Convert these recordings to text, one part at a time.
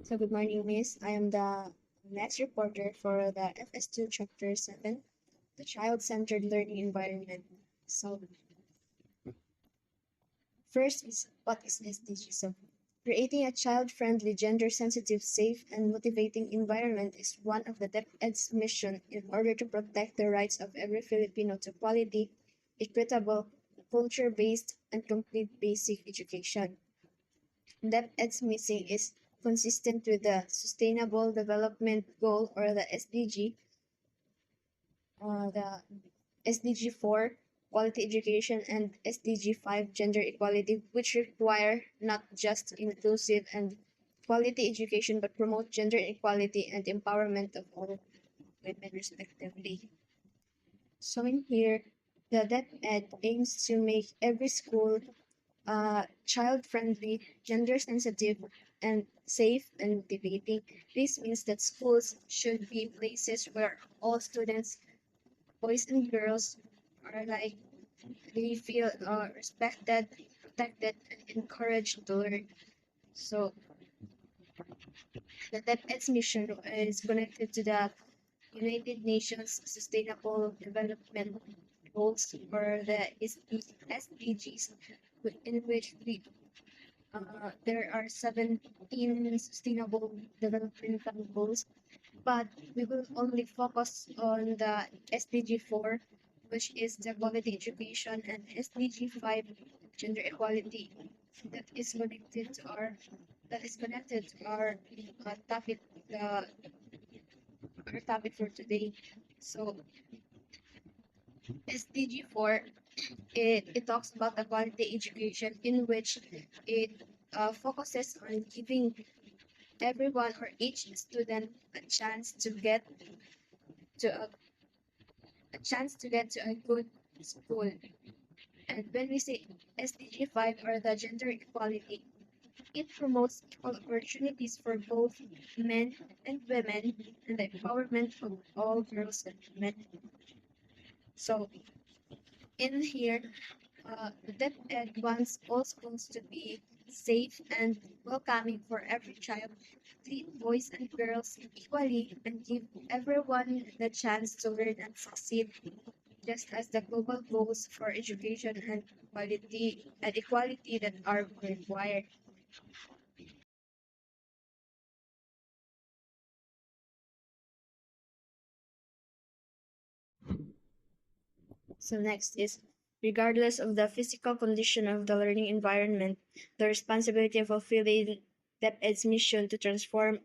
So good morning, Miss. I am the next reporter for the FS2 Chapter 7, the Child-Centered Learning Environment. So first is what is SDG? So creating a child-friendly, gender-sensitive, safe, and motivating environment is one of the DepEd's mission in order to protect the rights of every Filipino to quality, equitable, culture-based, and complete basic education. DepEd's missing is consistent with the Sustainable Development Goal or the SDG, the SDG 4, quality education, and SDG 5, gender equality, which require not just inclusive and quality education but promote gender equality and empowerment of all women respectively. So in here, the DepEd aims to make every school child-friendly, gender-sensitive, and safe and motivating. This means that schools should be places where all students, boys and girls, are like they feel respected, protected, and encouraged to learn. So the DepEd's mission is connected to the United Nations Sustainable Development Goals or the SDGs, in which there are 17 sustainable developmental goals, but we will only focus on the SDG 4, which is the quality education, and SDG 5, gender equality, that is connected to our topic, our topic for today. So SDG 4, it talks about the quality education in which it focuses on giving everyone or each student a chance to get to to a good school. And when we say SDG 5 or the gender equality, it promotes equal opportunities for both men and women and the empowerment of all girls and women. So in here, the DepEd wants all schools to be safe and welcoming for every child, treat boys and girls equally, and give everyone the chance to learn and succeed, just as the global goals for education and quality and equality that are required. So next is, regardless of the physical condition of the learning environment, the responsibility of fulfilling DepEd's mission to transform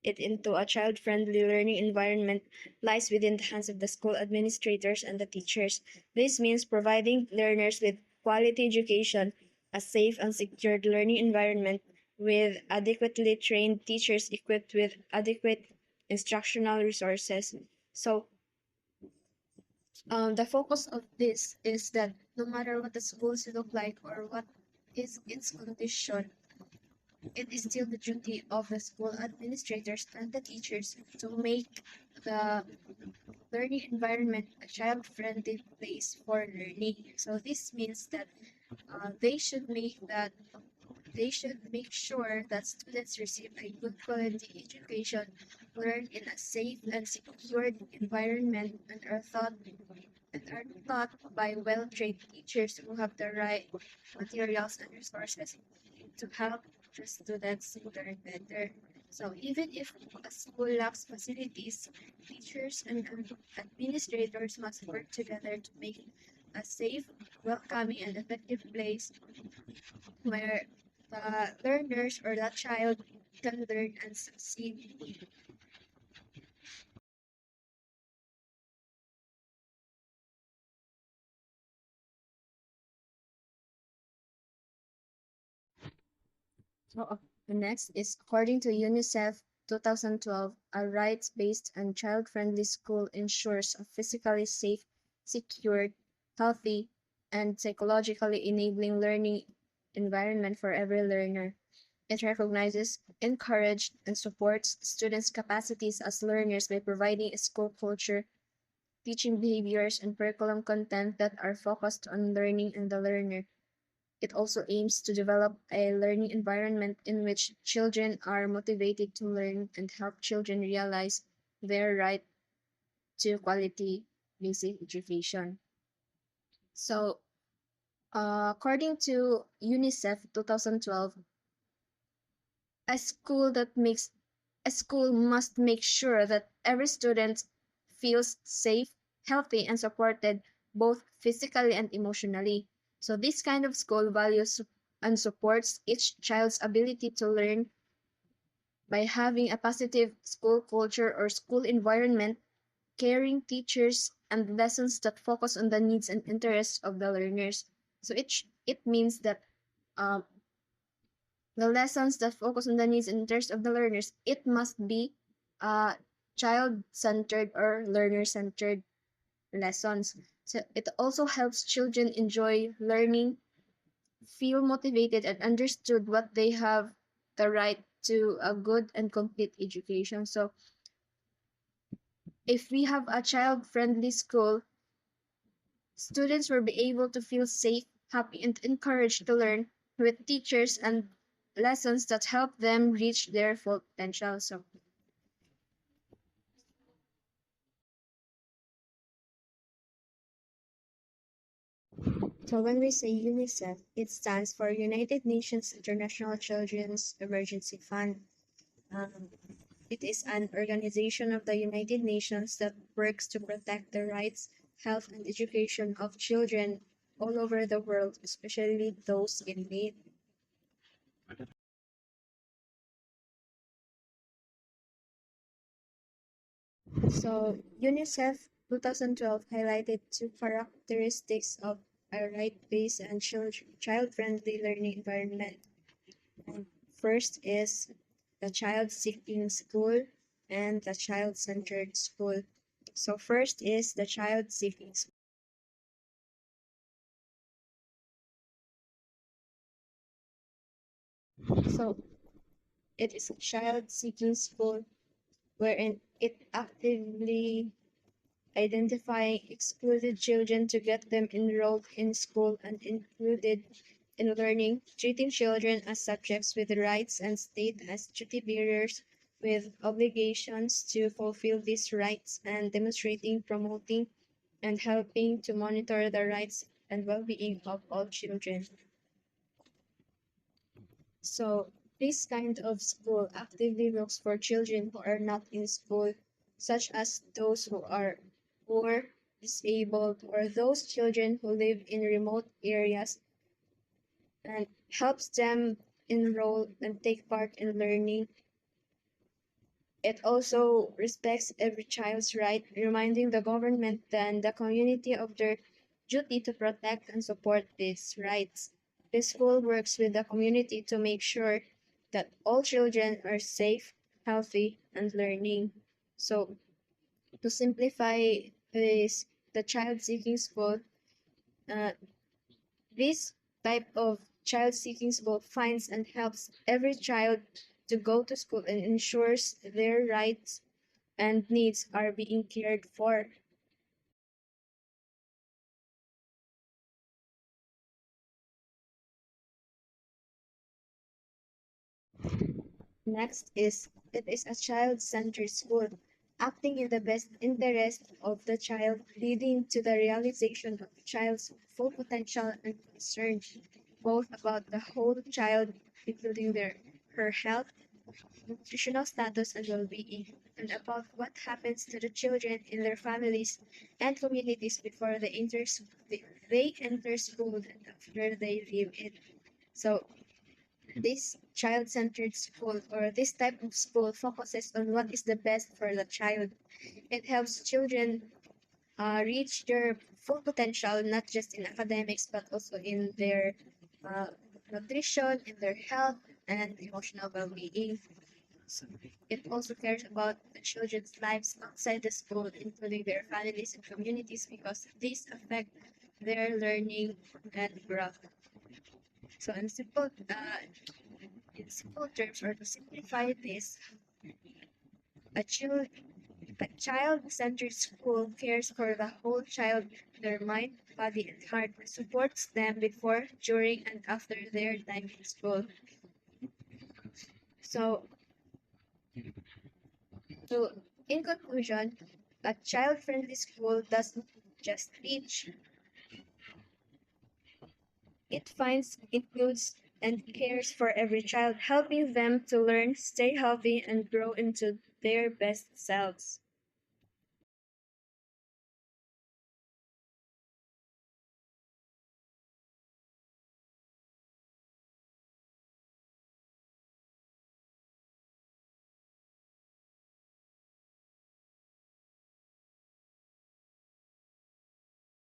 it into a child-friendly learning environment lies within the hands of the school administrators and the teachers. This means providing learners with quality education, a safe and secured learning environment with adequately trained teachers equipped with adequate instructional resources. So, the focus of this is that no matter what the schools look like or what is its condition, it is still the duty of the school administrators and the teachers to make the learning environment a child-friendly place for learning. So this means that they should make sure that students receive a good quality education, learn in a safe and secured environment, and are taught by well-trained teachers who have the right materials and resources to help the students learn better. So even if a school lacks facilities, teachers and administrators must work together to make a safe, welcoming, and effective place where the learners or the child can learn and succeed. So the next is, according to UNICEF 2012, a rights-based and child-friendly school ensures a physically safe, secured, healthy, and psychologically enabling learning environment for every learner. It recognizes, encourages, and supports students' capacities as learners by providing a school culture, teaching behaviors, and curriculum content that are focused on learning and the learner. It also aims to develop a learning environment in which children are motivated to learn and help children realize their right to quality basic education. So, according to UNICEF 2012, a school that makes a school must make sure that every student feels safe, healthy, and supported both physically and emotionally. So this kind of school values and supports each child's ability to learn by having a positive school culture or school environment, caring teachers, and lessons that focus on the needs and interests of the learners. So it means that um, the lessons that focus on the needs and interests of the learners, it must be child-centered or learner-centered lessons. So it also helps children enjoy learning, feel motivated, and understood what they have the right to a good and complete education. So if we have a child-friendly school, students will be able to feel safe, happy, and encouraged to learn with teachers and lessons that help them reach their full potential. So when we say UNICEF, it stands for United Nations International Children's Emergency Fund. Um, it is an organization of the United Nations that works to protect the rights, health, and education of children all over the world, especially those in need. So UNICEF 2012 highlighted two characteristics of a right-based and child-friendly learning environment. And first is the child-seeking school and the child-centered school. So first is the child-seeking school. So it is a child-seeking school wherein it actively identifying excluded children to get them enrolled in school and included in learning, treating children as subjects with rights and state as duty bearers with obligations to fulfill these rights and demonstrating, promoting, and helping to monitor the rights and well-being of all children. So this kind of school actively looks for children who are not in school, such as those who are poor, disabled, or those children who live in remote areas and helps them enroll and take part in learning. It also respects every child's right, reminding the government and the community of their duty to protect and support these rights. The school works with the community to make sure that all children are safe, healthy, and learning. So, to simplify this, the child seeking school, uh, this type of child seeking school finds and helps every child to go to school and ensures their rights and needs are being cared for. Next is it is a child-centered school, acting in the best interest of the child, leading to the realization of the child's full potential and concern, both about the whole child, including her health, nutritional status, and well-being, and about what happens to the children in their families and communities before they enter school and after they leave it. So this child-centered school or this type of school focuses on what is the best for the child. It helps children reach their full potential, not just in academics, but also in their uh, nutrition, in their health, and emotional well-being. So it also cares about the children's lives outside the school, including their families and communities, because these affect their learning and growth. So in simple terms, or to simplify this, a child, A child-centered school cares for the whole child, their mind, body, and heart, supports them before, during, and after their time in school. So, so in conclusion, a child-friendly school doesn't just teach, it finds, includes, and cares for every child, helping them to learn, stay healthy, and grow into their best selves.